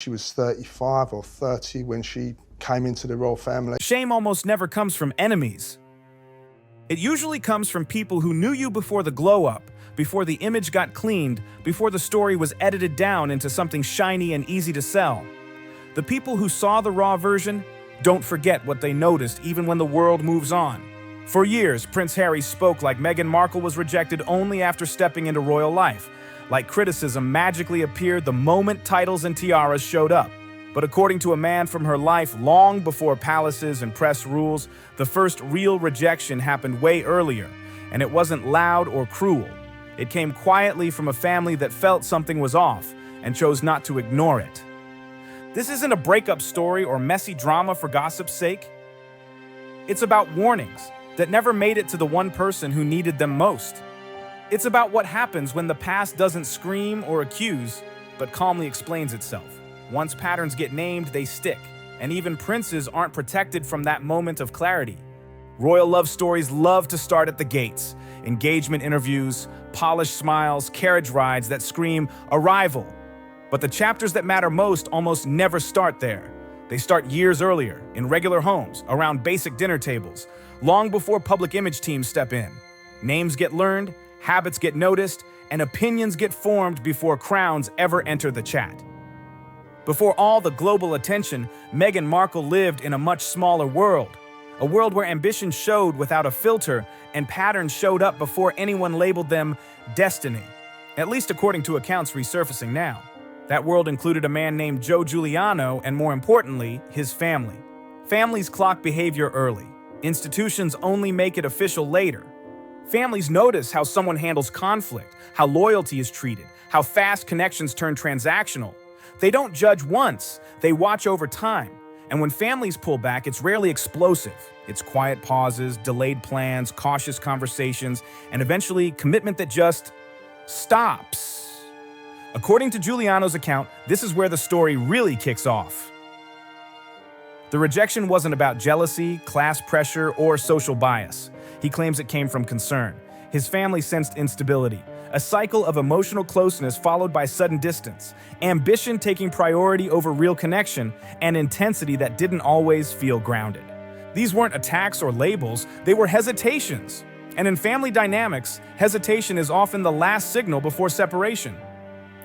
She was 35 or 30 when she came into the royal family. Shame almost never comes from enemies. It usually comes from people who knew you before the glow-up, before the image got cleaned, before the story was edited down into something shiny and easy to sell. The people who saw the raw version don't forget what they noticed even when the world moves on. For years, Prince Harry spoke like Meghan Markle was rejected only after stepping into royal life, like criticism magically appeared the moment titles and tiaras showed up. But according to a man from her life long before palaces and press rules, the first real rejection happened way earlier, and it wasn't loud or cruel. It came quietly from a family that felt something was off and chose not to ignore it. This isn't a breakup story or messy drama for gossip's sake. It's about warnings that never made it to the one person who needed them most. It's about what happens when the past doesn't scream or accuse, but calmly explains itself. Once patterns get named, they stick, and even princes aren't protected from that moment of clarity. Royal love stories love to start at the gates. Engagement interviews, polished smiles, carriage rides that scream arrival. But the chapters that matter most almost never start there. They start years earlier, in regular homes, around basic dinner tables, long before public image teams step in. Names get learned, habits get noticed, and opinions get formed before crowns ever enter the chat. Before all the global attention, Meghan Markle lived in a much smaller world. A world where ambition showed without a filter and patterns showed up before anyone labeled them destiny. At least according to accounts resurfacing now. That world included a man named Joe Guiliano and, more importantly, his family. Families clock behavior early. Institutions only make it official later. Families notice how someone handles conflict, how loyalty is treated, how fast connections turn transactional. They don't judge once, they watch over time. And when families pull back, it's rarely explosive. It's quiet pauses, delayed plans, cautious conversations, and eventually commitment that just stops. According to Giuliano's account, this is where the story really kicks off. The rejection wasn't about jealousy, class pressure, or social bias. He claims it came from concern. His family sensed instability, a cycle of emotional closeness followed by sudden distance, ambition taking priority over real connection, and intensity that didn't always feel grounded. These weren't attacks or labels, they were hesitations. And in family dynamics, hesitation is often the last signal before separation.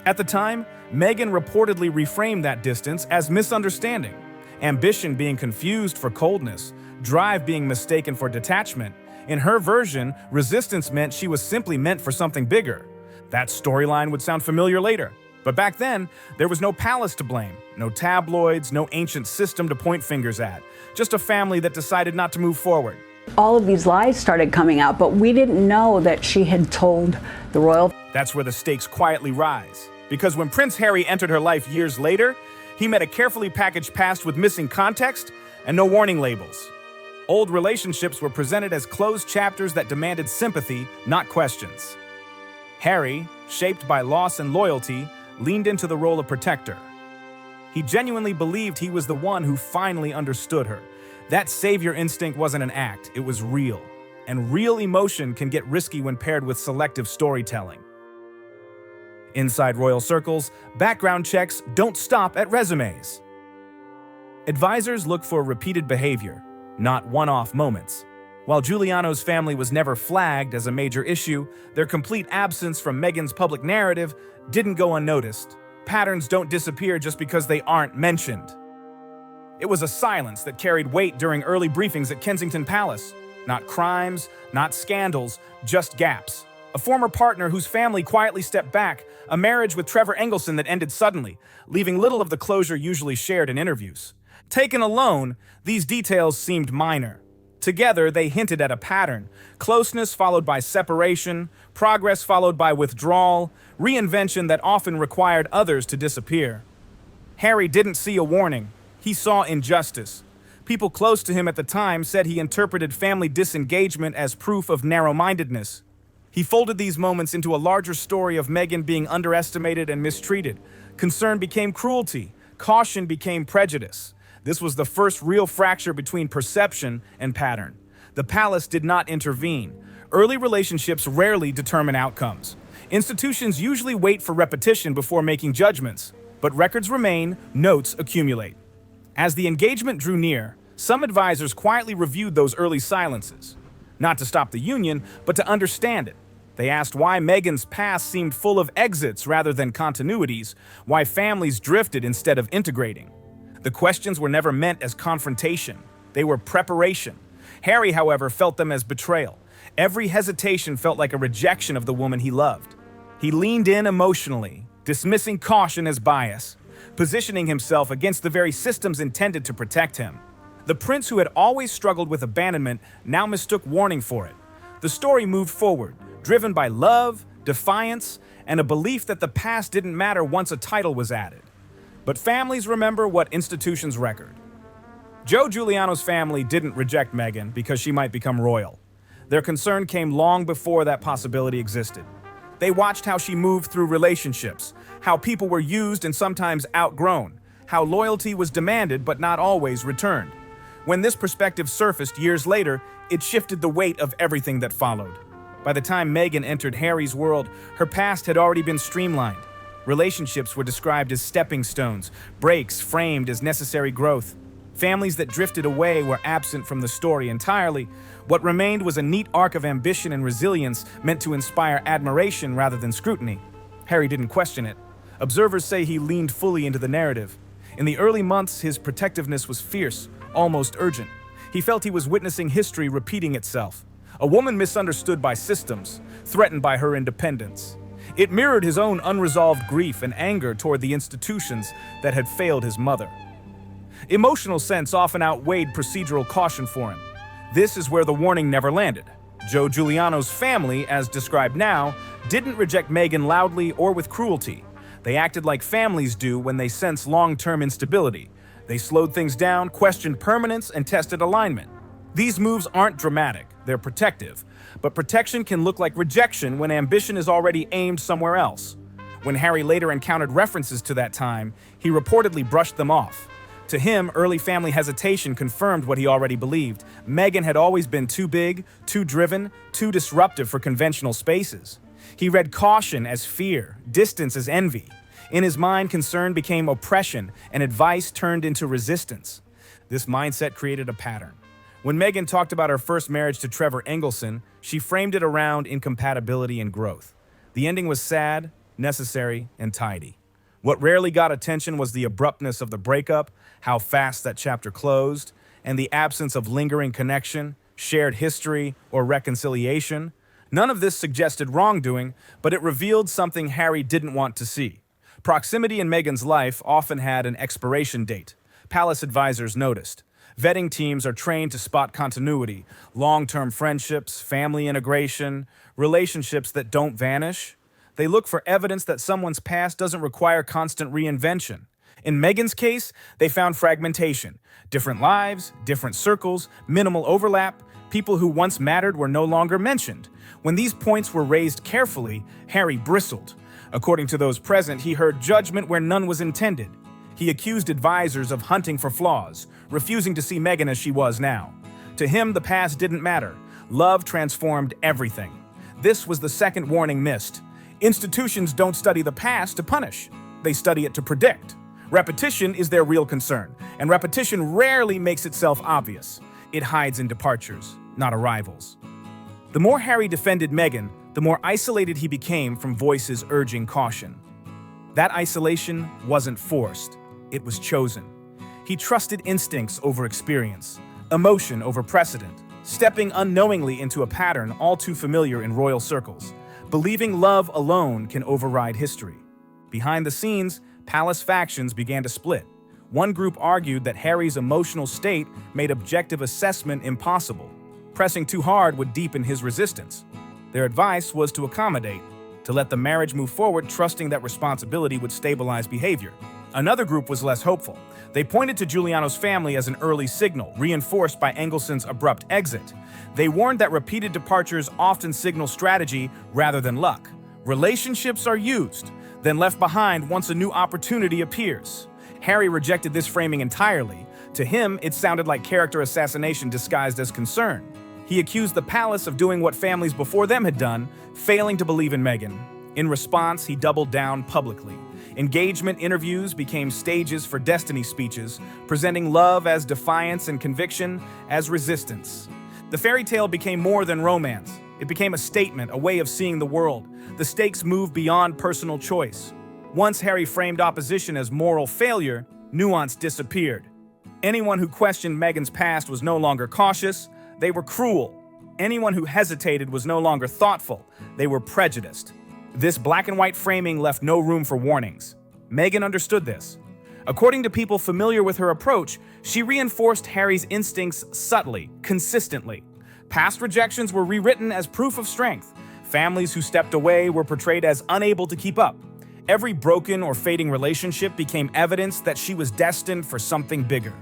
At the time, Meghan reportedly reframed that distance as misunderstanding, ambition being confused for coldness, drive being mistaken for detachment. In her version, resistance meant she was simply meant for something bigger. That storyline would sound familiar later. But back then, there was no palace to blame, no tabloids, no ancient system to point fingers at, just a family that decided not to move forward. All of these lies started coming out, but we didn't know that she had told the royal. That's where the stakes quietly rise. Because when Prince Harry entered her life years later, he met a carefully packaged past with missing context and no warning labels. Old relationships were presented as closed chapters that demanded sympathy, not questions. Harry, shaped by loss and loyalty, leaned into the role of protector. He genuinely believed he was the one who finally understood her. That savior instinct wasn't an act, it was real. And real emotion can get risky when paired with selective storytelling. Inside royal circles, background checks don't stop at resumes. Advisors look for repeated behavior, not one-off moments. While Giuliano's family was never flagged as a major issue, their complete absence from Meghan's public narrative didn't go unnoticed. Patterns don't disappear just because they aren't mentioned. It was a silence that carried weight during early briefings at Kensington Palace. Not crimes, not scandals, just gaps. A former partner whose family quietly stepped back, a marriage with Trevor Engelson that ended suddenly, leaving little of the closure usually shared in interviews. Taken alone, these details seemed minor. Together, they hinted at a pattern: closeness followed by separation, progress followed by withdrawal, reinvention that often required others to disappear. Harry didn't see a warning. He saw injustice. People close to him at the time said he interpreted family disengagement as proof of narrow-mindedness. He folded these moments into a larger story of Meghan being underestimated and mistreated. Concern became cruelty. Caution became prejudice. This was the first real fracture between perception and pattern. The palace did not intervene. Early relationships rarely determine outcomes. Institutions usually wait for repetition before making judgments. But records remain, notes accumulate. As the engagement drew near, some advisors quietly reviewed those early silences. Not to stop the union, but to understand it. They asked why Meghan's past seemed full of exits rather than continuities, why families drifted instead of integrating. The questions were never meant as confrontation. They were preparation. Harry, however, felt them as betrayal. Every hesitation felt like a rejection of the woman he loved. He leaned in emotionally, dismissing caution as bias, positioning himself against the very systems intended to protect him. The prince, who had always struggled with abandonment, now mistook warning for it. The story moved forward, driven by love, defiance, and a belief that the past didn't matter once a title was added. But families remember what institutions record. Joe Guiliano's family didn't reject Meghan because she might become royal. Their concern came long before that possibility existed. They watched how she moved through relationships, how people were used and sometimes outgrown, how loyalty was demanded but not always returned. When this perspective surfaced years later, it shifted the weight of everything that followed. By the time Meghan entered Harry's world, her past had already been streamlined. Relationships were described as stepping stones, breaks framed as necessary growth. Families that drifted away were absent from the story entirely. What remained was a neat arc of ambition and resilience meant to inspire admiration rather than scrutiny. Harry didn't question it. Observers say he leaned fully into the narrative. In the early months, his protectiveness was fierce, almost urgent. He felt he was witnessing history repeating itself. A woman misunderstood by systems, threatened by her independence. It mirrored his own unresolved grief and anger toward the institutions that had failed his mother. Emotional sense often outweighed procedural caution for him. This is where the warning never landed. Joe Guiliano's family, as described now, didn't reject Meghan loudly or with cruelty. They acted like families do when they sense long-term instability. They slowed things down, questioned permanence, and tested alignment. These moves aren't dramatic, they're protective. But protection can look like rejection when ambition is already aimed somewhere else. When Harry later encountered references to that time, he reportedly brushed them off. To him, early family hesitation confirmed what he already believed. Meghan had always been too big, too driven, too disruptive for conventional spaces. He read caution as fear, distance as envy. In his mind, concern became oppression, and advice turned into resistance. This mindset created a pattern. When Meghan talked about her first marriage to Trevor Engelson, she framed it around incompatibility and growth. The ending was sad, necessary, and tidy. What rarely got attention was the abruptness of the breakup, how fast that chapter closed, and the absence of lingering connection, shared history, or reconciliation. None of this suggested wrongdoing, but it revealed something Harry didn't want to see. Proximity in Meghan's life often had an expiration date. Palace advisors noticed. Vetting teams are trained to spot continuity, long-term friendships, family integration, relationships that don't vanish. They look for evidence that someone's past doesn't require constant reinvention. In Meghan's case, they found fragmentation. Different lives, different circles, minimal overlap. People who once mattered were no longer mentioned. When these points were raised carefully, Harry bristled. According to those present, he heard judgment where none was intended. He accused advisors of hunting for flaws, refusing to see Meghan as she was now. To him, the past didn't matter. Love transformed everything. This was the second warning missed. Institutions don't study the past to punish. They study it to predict. Repetition is their real concern, and repetition rarely makes itself obvious. It hides in departures, not arrivals. The more Harry defended Meghan, the more isolated he became from voices urging caution. That isolation wasn't forced. It was chosen. He trusted instincts over experience, emotion over precedent, stepping unknowingly into a pattern all too familiar in royal circles, believing love alone can override history. Behind the scenes, palace factions began to split. One group argued that Harry's emotional state made objective assessment impossible. Pressing too hard would deepen his resistance. Their advice was to accommodate, to let the marriage move forward, trusting that responsibility would stabilize behavior. Another group was less hopeful. They pointed to Guiliano's family as an early signal, reinforced by Engelson's abrupt exit. They warned that repeated departures often signal strategy rather than luck. Relationships are used, then left behind once a new opportunity appears. Harry rejected this framing entirely. To him, it sounded like character assassination disguised as concern. He accused the palace of doing what families before them had done, failing to believe in Meghan. In response, he doubled down publicly. Engagement interviews became stages for destiny speeches, presenting love as defiance and conviction as resistance. The fairy tale became more than romance. It became a statement, a way of seeing the world. The stakes moved beyond personal choice. Once Harry framed opposition as moral failure, nuance disappeared. Anyone who questioned Meghan's past was no longer cautious, they were cruel. Anyone who hesitated was no longer thoughtful, they were prejudiced. This black and white framing left no room for warnings. Meghan understood this. According to people familiar with her approach, she reinforced Harry's instincts subtly, consistently. Past rejections were rewritten as proof of strength. Families who stepped away were portrayed as unable to keep up. Every broken or fading relationship became evidence that she was destined for something bigger.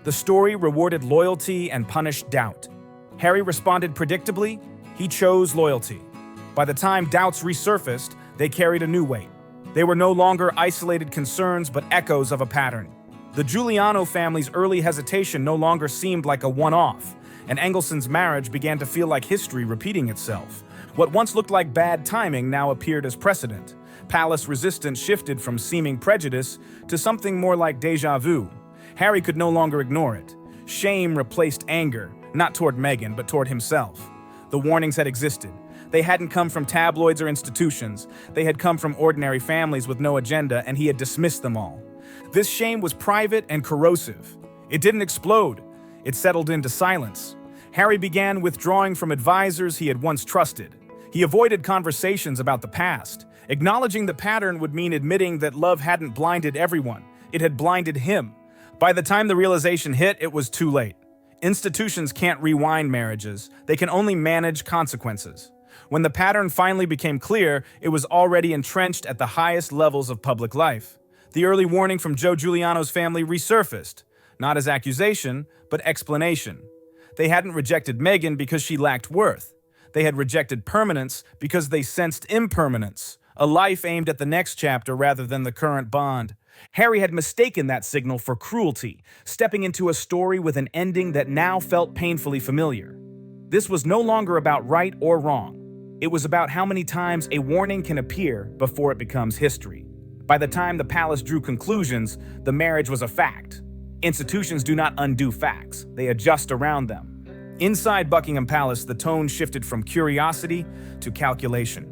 The story rewarded loyalty and punished doubt. Harry responded predictably. He chose loyalty. By the time doubts resurfaced, they carried a new weight. They were no longer isolated concerns, but echoes of a pattern. The Guiliano family's early hesitation no longer seemed like a one-off, and Engelson's marriage began to feel like history repeating itself. What once looked like bad timing now appeared as precedent. Palace resistance shifted from seeming prejudice to something more like déjà vu. Harry could no longer ignore it. Shame replaced anger, not toward Meghan, but toward himself. The warnings had existed. They hadn't come from tabloids or institutions. They had come from ordinary families with no agenda, and he had dismissed them all. This shame was private and corrosive. It didn't explode. It settled into silence. Harry began withdrawing from advisors he had once trusted. He avoided conversations about the past. Acknowledging the pattern would mean admitting that love hadn't blinded everyone. It had blinded him. By the time the realization hit, it was too late. Institutions can't rewind marriages. They can only manage consequences. When the pattern finally became clear, it was already entrenched at the highest levels of public life. The early warning from Joe Guiliano's family resurfaced, not as accusation, but explanation. They hadn't rejected Meghan because she lacked worth. They had rejected permanence because they sensed impermanence, a life aimed at the next chapter rather than the current bond. Harry had mistaken that signal for cruelty, stepping into a story with an ending that now felt painfully familiar. This was no longer about right or wrong. It was about how many times a warning can appear before it becomes history. By the time the palace drew conclusions, the marriage was a fact. Institutions do not undo facts, they adjust around them. Inside Buckingham Palace, the tone shifted from curiosity to calculation.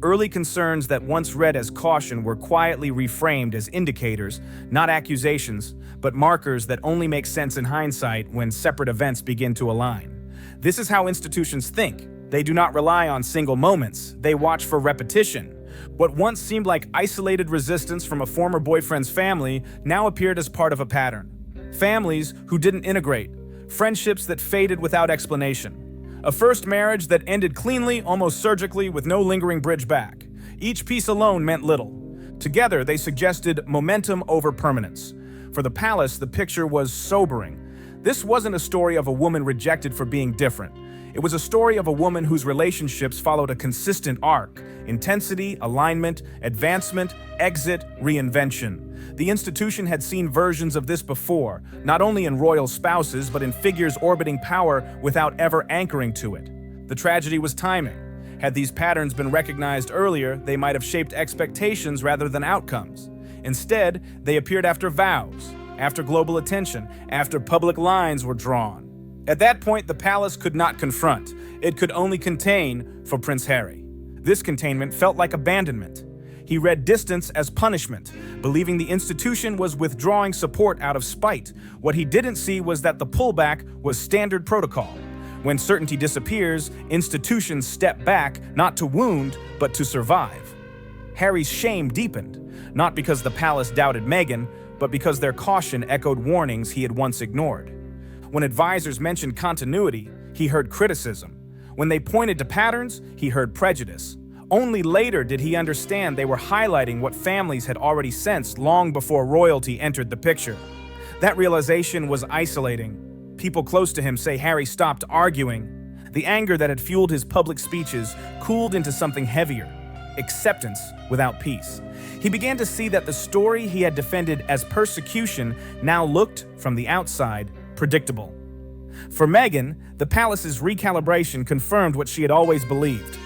Early concerns that once read as caution were quietly reframed as indicators, not accusations, but markers that only make sense in hindsight when separate events begin to align. This is how institutions think. They do not rely on single moments, they watch for repetition. What once seemed like isolated resistance from a former boyfriend's family now appeared as part of a pattern. Families who didn't integrate, friendships that faded without explanation. A first marriage that ended cleanly, almost surgically, with no lingering bridge back. Each piece alone meant little. Together, they suggested momentum over permanence. For the palace, the picture was sobering. This wasn't a story of a woman rejected for being different. It was a story of a woman whose relationships followed a consistent arc: intensity, alignment, advancement, exit, reinvention. The institution had seen versions of this before, not only in royal spouses, but in figures orbiting power without ever anchoring to it. The tragedy was timing. Had these patterns been recognized earlier, they might have shaped expectations rather than outcomes. Instead, they appeared after vows, after global attention, after public lines were drawn. At that point, the palace could not confront. It could only contain for Prince Harry. This containment felt like abandonment. He read distance as punishment, believing the institution was withdrawing support out of spite. What he didn't see was that the pullback was standard protocol. When certainty disappears, institutions step back, not to wound, but to survive. Harry's shame deepened, not because the palace doubted Meghan, but because their caution echoed warnings he had once ignored. When advisors mentioned continuity, he heard criticism. When they pointed to patterns, he heard prejudice. Only later did he understand they were highlighting what families had already sensed long before royalty entered the picture. That realization was isolating. People close to him say Harry stopped arguing. The anger that had fueled his public speeches cooled into something heavier: acceptance without peace. He began to see that the story he had defended as persecution now looked, from the outside, predictable. For Meghan, the palace's recalibration confirmed what she had always believed.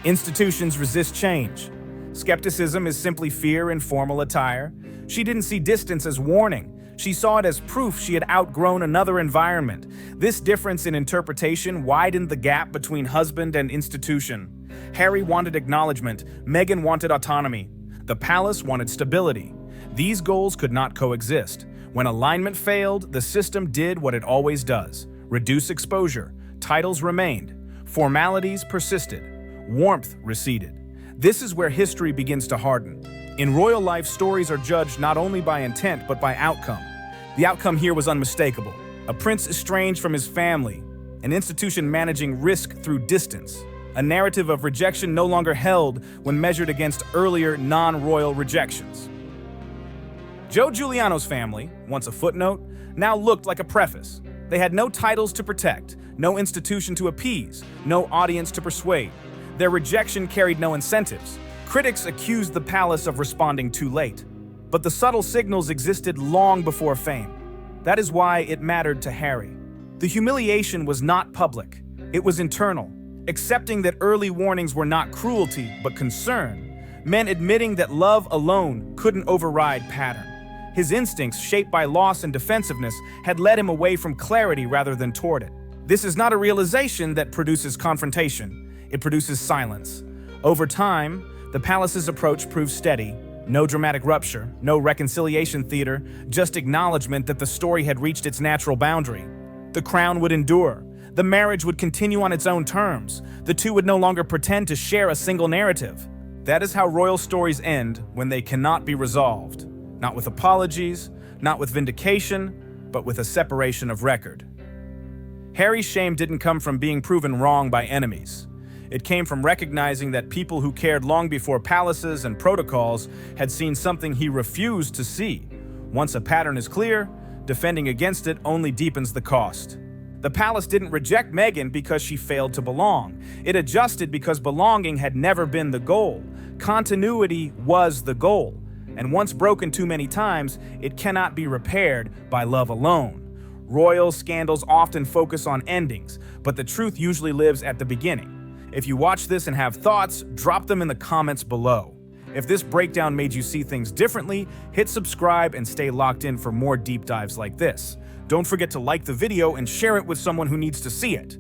Institutions resist change. Skepticism is simply fear in formal attire. She didn't see distance as warning. She saw it as proof she had outgrown another environment. This difference in interpretation widened the gap between husband and institution. Harry wanted acknowledgement, Meghan wanted autonomy. The palace wanted stability. These goals could not coexist. When alignment failed, the system did what it always does: reduce exposure. Titles remained. Formalities persisted. Warmth receded. This is where history begins to harden. In royal life, stories are judged not only by intent but by outcome. The outcome here was unmistakable. A prince estranged from his family, an institution managing risk through distance. A narrative of rejection no longer held when measured against earlier non-royal rejections. Joe Guiliano's family, once a footnote, now looked like a preface. They had no titles to protect, no institution to appease, no audience to persuade. Their rejection carried no incentives. Critics accused the palace of responding too late. But the subtle signals existed long before fame. That is why it mattered to Harry. The humiliation was not public. It was internal. Accepting that early warnings were not cruelty, but concern, meant admitting that love alone couldn't override pattern. His instincts, shaped by loss and defensiveness, had led him away from clarity rather than toward it. This is not a realization that produces confrontation. It produces silence. Over time, the palace's approach proved steady. No dramatic rupture, no reconciliation theater, just acknowledgement that the story had reached its natural boundary. The crown would endure. The marriage would continue on its own terms. The two would no longer pretend to share a single narrative. That is how royal stories end when they cannot be resolved. Not with apologies, not with vindication, but with a separation of record. Harry's shame didn't come from being proven wrong by enemies. It came from recognizing that people who cared long before palaces and protocols had seen something he refused to see. Once a pattern is clear, defending against it only deepens the cost. The palace didn't reject Meghan because she failed to belong. It adjusted because belonging had never been the goal. Continuity was the goal. And once broken too many times, it cannot be repaired by love alone. Royal scandals often focus on endings, but the truth usually lives at the beginning. If you watch this and have thoughts, drop them in the comments below. If this breakdown made you see things differently, hit subscribe and stay locked in for more deep dives like this. Don't forget to like the video and share it with someone who needs to see it.